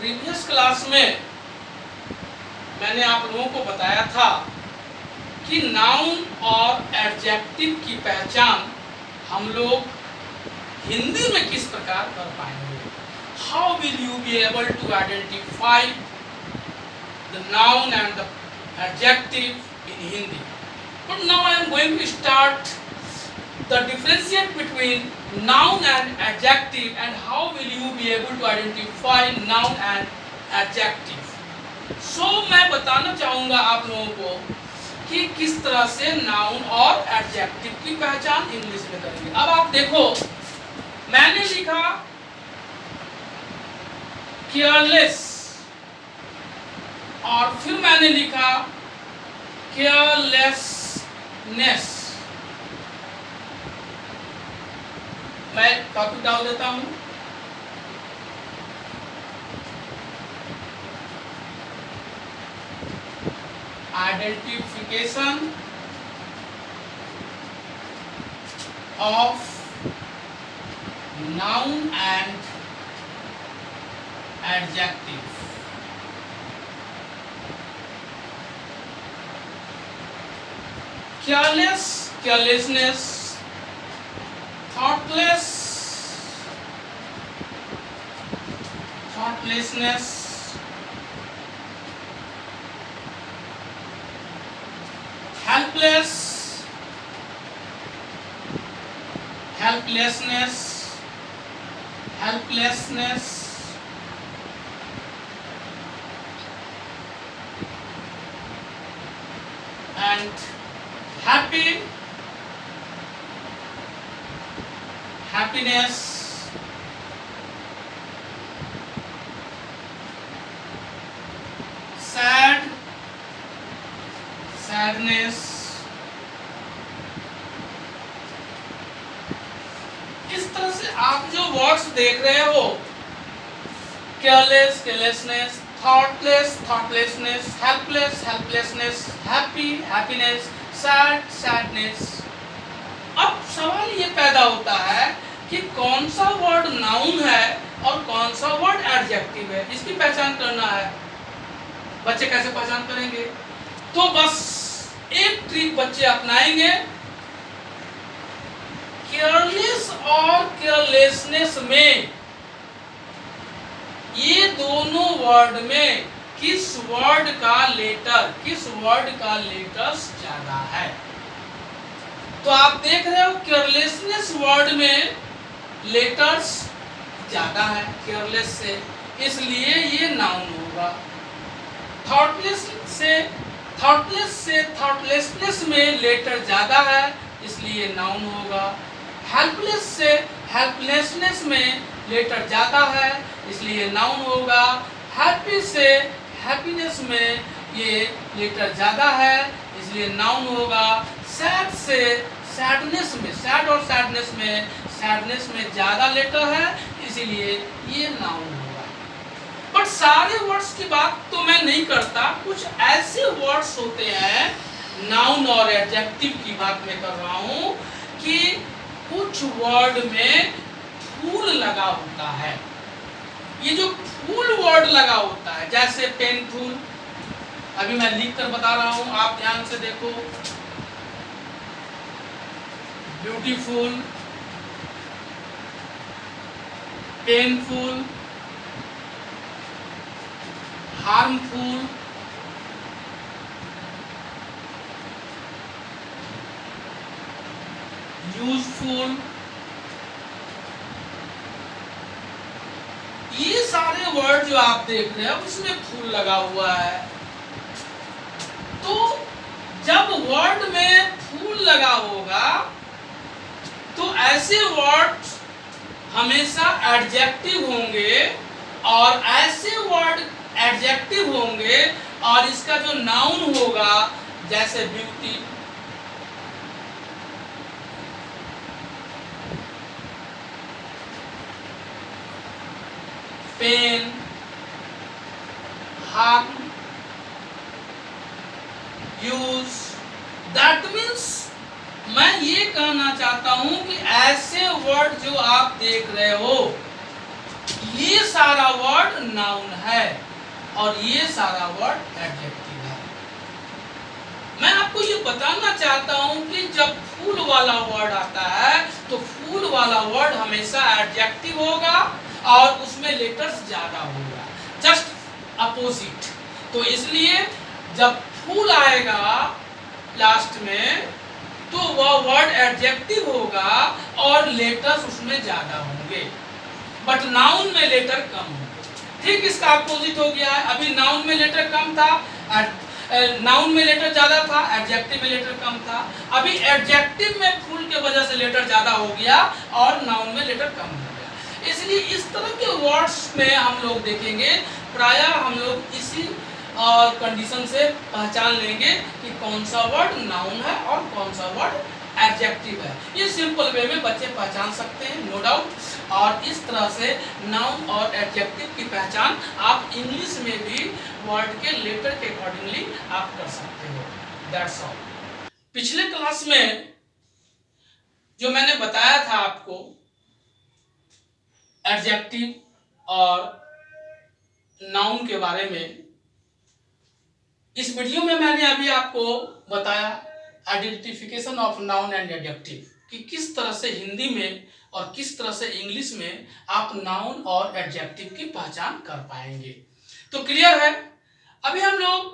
Previous class में मैंने आप लोगों को बताया था कि नाउन और एडजेक्टिव की पहचान हम लोग हिंदी में किस प्रकार कर पाएंगे। How will you be able to identify the noun and the adjective in Hindi. But now I am going to start the differentiate between noun and adjective and how will you be able to identify noun and adjective। So मैं बताना चाहूँगा आप लोगों को कि किस तरह से noun और adjective की पहचान इंग्लिश में करेंगे। अब आप देखो, मैंने लिखा careless और फिर मैंने लिखा carelessness। मैं कॉपी डाल देता हूं। Identification of noun and adjective. Careless, carelessness, thoughtless, thoughtlessness, helpless, helplessness, helplessness, and happy, happiness, sad, sadness। इस तरह से आप जो वर्ड्स देख रहे हो, careless, carelessness, thoughtless, thoughtlessness, helpless, helplessness, happy, happiness, sad, sadness. अब सवाल ये पैदा होता है कि कौन सा वर्ड नाउन है और कौन सा वर्ड एडजेक्टिव है, इसकी पहचान करना है। बच्चे कैसे पहचान करेंगे? तो बस एक ट्रिक बच्चे अपनाएंगे। केयरलेस और केयरलेसनेस में, ये दोनों वर्ड में किस वर्ड का लेटर्स ज्यादा है। तो आप देख रहे हो केयरलेसनेस वर्ड में लेटर्स ज्यादा है केयरलेस से, इसलिए ये नाउन होगा। थॉटलेस से थॉटलेसनेस में लेटर ज्यादा है, इसलिए नाउन होगा। हेल्पलेस से हेल्पलेसनेस में लेटर ज्यादा है, इसलिए नाउन होगा। हैप्पी से हैप्पीनेस में ये लेटर ज्यादा है, इसलिए नाउन होगा। सैड से सैडनेस में, सैड और सैडनेस में ज्यादा लेटर है, इसीलिए ये नाउन होगा। बट सारे वर्ड्स की बात तो मैं नहीं करता, कुछ ऐसे वर्ड्स होते हैं नाउन और एडजेक्टिव की बात मैं कर रहा हूं कि कुछ वर्ड में फूल लगा होता है। ये जो फूल वर्ड लगा होता है, जैसे पेनफुल, अभी मैं लिख कर बता रहा हूं, आप ध्यान से देखो। ब्यूटीफुल, पेनफुल, हार्मफुल, यूजफुल, ये सारे वर्ड जो आप देख रहे हैं उसमें फूल लगा हुआ है। तो जब वर्ड में फूल लगा होगा तो ऐसे वर्ड हमेशा एडजेक्टिव होंगे और ऐसे वर्ड एडजेक्टिव होंगे और इसका जो नाउन होगा, जैसे beauty, pain, harm, use. That means मैं ये कहना चाहता हूं कि ऐसे वर्ड जो आप देख रहे हो, ये सारा वर्ड नाउन है और ये सारा वर्ड एडजेक्टिव है। मैं आपको ये बताना चाहता हूं कि जब फूल वाला वर्ड आता है तो फूल वाला वर्ड हमेशा एडजेक्टिव होगा और उसमें लेटर्स ज्यादा होगा, जस्ट अपोजिट। तो इसलिए जब फूल आएगा लास्ट में तो वह वर्ड एडजेक्टिव होगा और लेटर्स उसमें ज्यादा होंगे, बट नाउन में लेटर कम होंगे। ठीक इसका अपोजिट हो गया है। अभी नाउन में लेटर कम था, नाउन में लेटर ज्यादा था, एडजेक्टिव में लेटर कम था। अभी एडजेक्टिव में फूल के वजह से लेटर ज्यादा हो गया और नाउन में लेटर कम हो गया। इसलिए इस तरह के वर्ड्स में हम लोग देखेंगे, प्रायः हम लोग इसी और कंडीशन से पहचान लेंगे कि कौन सा वर्ड नाउन है और कौन सा वर्ड एडजेक्टिव है। ये सिंपल वे में बच्चे पहचान सकते हैं, नो डाउट। और इस तरह से नाउन और एडजेक्टिव की पहचान आप इंग्लिश में भी वर्ड के लेटर के अकॉर्डिंगली आप कर सकते हो। That's all. पिछले क्लास में जो मैंने बताया था आपको एडजेक्टिव और नाउन के बारे में, इस वीडियो में मैंने अभी आपको बताया identification of noun and adjective कि किस तरह से हिंदी में और किस तरह से इंग्लिश में आप नाउन और एडजेक्टिव की पहचान कर पाएंगे। तो क्लियर है। अभी हम लोग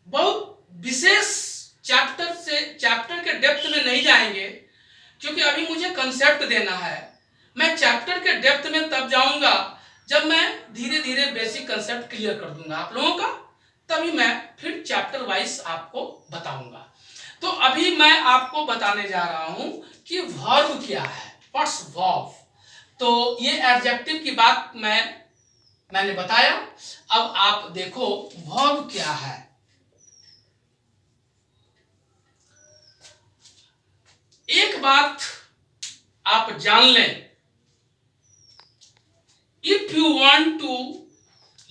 बहुत विशेष चैप्टर के डेप्थ में नहीं जाएंगे क्योंकि अभी मुझे कंसेप्ट देना है। मैं चैप्टर के डेप्थ में तब जाऊंगा जब मैं धीरे धीरे बेसिक कंसेप्ट क्लियर कर दूंगा आप लोगों का, तभी मैं फिर चैप्टर वाइज आपको बताऊंगा। तो अभी मैं आपको बताने जा रहा हूं कि वर्ब क्या है, व्हाट्स वर्ब। तो ये एडजेक्टिव की बात मैंने बताया। अब आप देखो वर्ब क्या है। एक बात आप जान लें, if you want to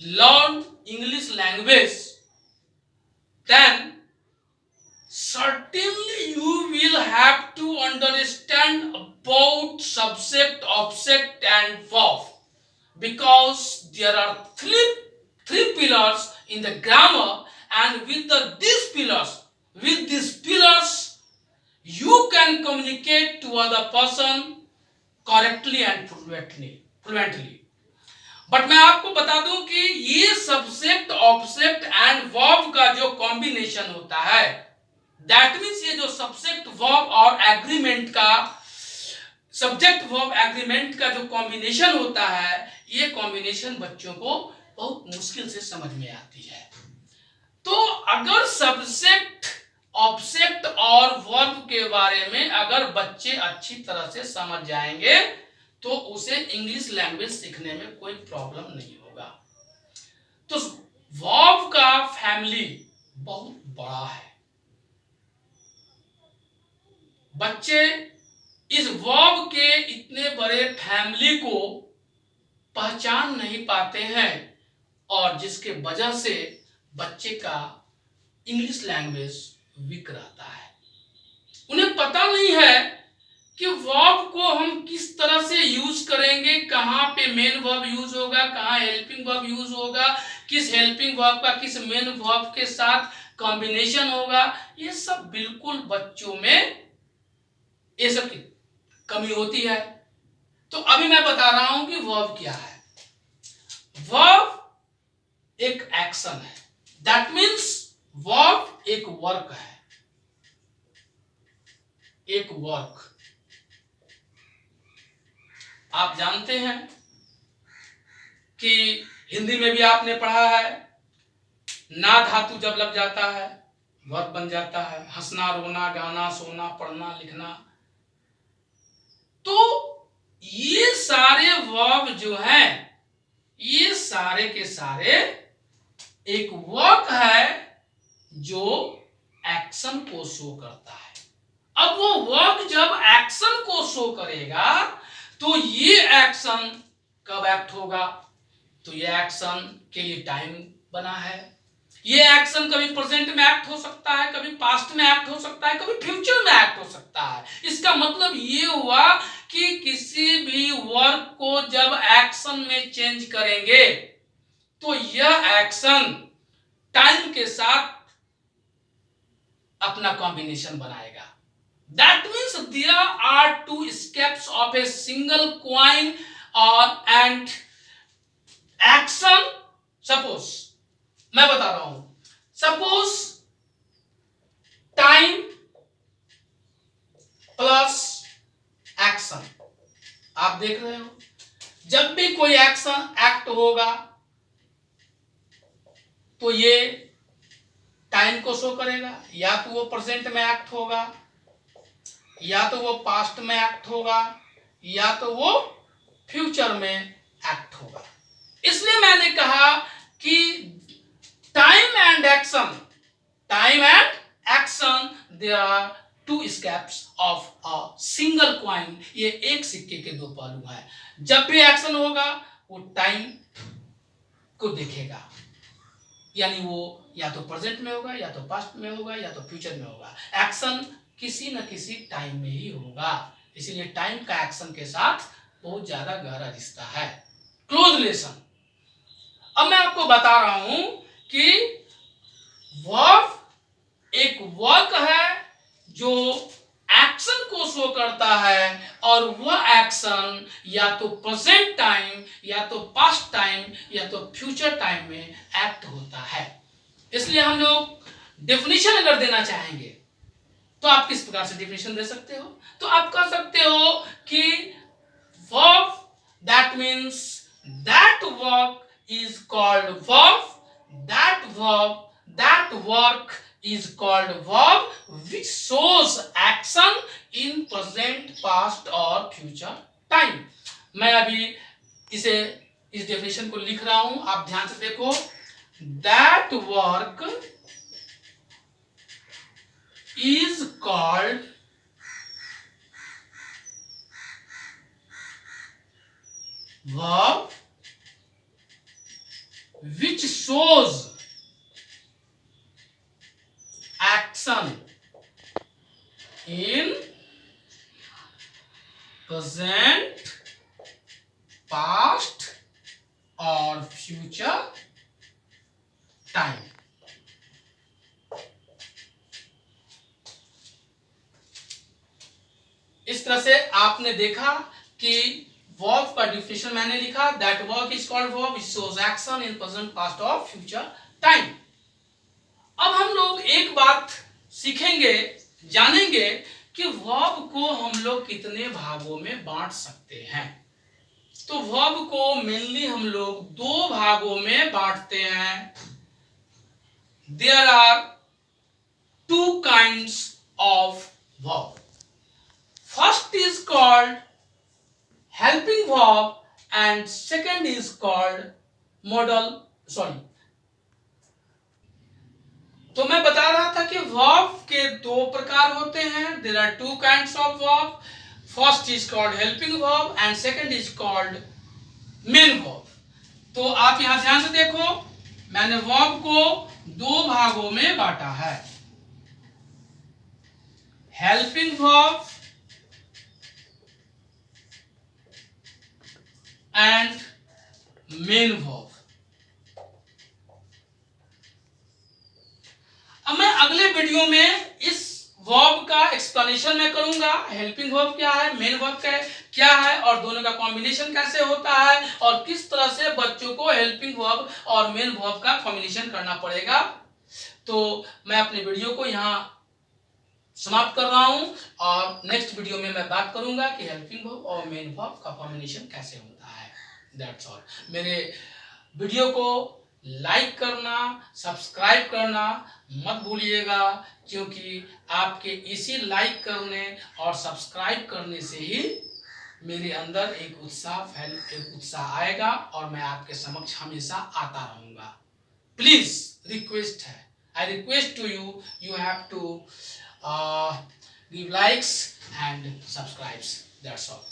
learn English language, then certainly you will have to understand about subject, object and verb, because there are three pillars in the grammar, and with these pillars you can communicate to other person correctly and fluently. But मैं आपको बता दूं कि ये subject, object and verb का जो combination होता है, दैट मीन्स ये जो सब्जेक्ट, वर्ब और एग्रीमेंट का, सब्जेक्ट वर्ब एग्रीमेंट का जो कॉम्बिनेशन होता है, ये कॉम्बिनेशन बच्चों को बहुत मुश्किल से समझ में आती है। तो अगर सब्जेक्ट, ऑब्जेक्ट और वर्ब के बारे में अगर बच्चे अच्छी तरह से समझ जाएंगे तो उसे इंग्लिश लैंग्वेज सीखने में कोई प्रॉब्लम नहीं होगा। तो वर्ब का फैमिली बहुत बड़ा है। बच्चे इस वर्ब के इतने बड़े फैमिली को पहचान नहीं पाते हैं और जिसके वजह से बच्चे का इंग्लिश लैंग्वेज वीक रहता है। उन्हें पता नहीं है कि वर्ब को हम किस तरह से यूज करेंगे, कहां पे मेन वर्ब यूज होगा, कहां हेल्पिंग वर्ब यूज होगा, किस हेल्पिंग वर्ब का किस मेन वर्ब के साथ कॉम्बिनेशन होगा। ये सब बिल्कुल बच्चों में ये सब की कमी होती है। तो अभी मैं बता रहा हूं कि वर्ब क्या है। वर्ब एक एक्शन है, दैट मीन्स वर्ब एक वर्क है, एक वर्क। आप जानते हैं कि हिंदी में भी आपने पढ़ा है, ना धातु जब लग जाता है वर्ब बन जाता है। हंसना, रोना, गाना, सोना, पढ़ना, लिखना। तो ये सारे वर्ब जो हैं, ये सारे के सारे एक वर्क है जो एक्शन को शो करता है। अब वो वर्क जब एक्शन को शो करेगा तो ये एक्शन कब एक्ट होगा, तो ये एक्शन के लिए टाइम बना है। ये एक्शन कभी प्रेजेंट में एक्ट हो सकता है, कभी पास्ट में एक्ट हो सकता है, कभी फ्यूचर में एक्ट हो सकता है। इसका मतलब ये हुआ कि किसी भी वर्क को जब एक्शन में चेंज करेंगे तो यह एक्शन टाइम के साथ अपना कॉम्बिनेशन बनाएगा। That means there are two steps of a single coin or and action. Suppose मैं बता रहा हूं, suppose time plus action। आप देख रहे हो जब भी कोई एक्शन एक्ट होगा तो ये टाइम को शो करेगा, या तो वो प्रेजेंट में एक्ट होगा, या तो वो पास्ट में एक्ट होगा, या तो वो फ्यूचर में एक्ट होगा। इसलिए मैंने कहा कि time and action they are two steps of a single coin. ये एक सिक्के के दो पहलू हैं। जब भी एक्शन होगा वो टाइम को देखेगा, यानी वो या तो प्रेजेंट में होगा, या तो पास्ट में होगा, या तो फ्यूचर में होगा। एक्शन किसी न किसी टाइम में ही होगा, इसीलिए टाइम का एक्शन के साथ बहुत ज्यादा गहरा रिश्ता है, क्लोज रिलेशन। अब मैं आपको बता रहा हूं कि वर्ब एक वर्क है जो एक्शन को शो करता है, और वह एक्शन या तो प्रेजेंट टाइम, या तो पास्ट टाइम, या तो फ्यूचर टाइम में एक्ट होता है। इसलिए हम लोग डेफिनेशन अगर देना चाहेंगे तो आप किस प्रकार से डेफिनेशन दे सकते हो? तो आप कह सकते हो कि verb that means that work is called verb, that work is called verb which shows action in present, past और future time। मैं अभी इस डेफिनेशन को लिख रहा हूं, आप ध्यान से देखो। that work is called verb which shows action in present, past और future time। इस तरह से आपने देखा कि वर्ब का डिफिनेशन मैंने लिखा, that work is called verb which shows action in present, past और फ्यूचर टाइम। अब हम लोग एक बात सीखेंगे, जानेंगे कि वर्ब को हम लोग कितने भागों में बांट सकते हैं। तो वर्ब को मेनली हम लोग दो भागों में बांटते हैं। There are two kinds of verb. First is called helping verb and second is called modal। तो मैं बता रहा था कि verb के दो प्रकार होते हैं। There are two kinds of verb. First is called helping verb and second is called main verb। तो आप यहां ध्यान से देखो, मैंने verb को दो भागों में बांटा है, helping verb and main verb। अब मैं अगले वीडियो में इस वर्ब का एक्सप्लेनेशन मैं करूंगा, हेल्पिंग वर्ब क्या है, मेन वर्ब क्या है, और दोनों का कॉम्बिनेशन कैसे होता है, और किस तरह से बच्चों को हेल्पिंग वर्ब और मेन वर्ब का कॉम्बिनेशन करना पड़ेगा। तो मैं अपने वीडियो को यहाँ समाप्त कर रहा हूं, और नेक्स्ट वीडियो में मैं बात करूंगा कि हेल्पिंग वर्ब और मेन वर्ब का कॉम्बिनेशन कैसे होता है। That's all. मेरे वीडियो को लाइक करना, सब्सक्राइब करना मत भूलिएगा, क्योंकि आपके इसी लाइक करने और सब्सक्राइब करने से ही मेरे अंदर एक उत्साह आएगा, और मैं आपके समक्ष हमेशा आता रहूंगा। प्लीज रिक्वेस्ट है, I request to you, you have to give likes and subscribes. That's all.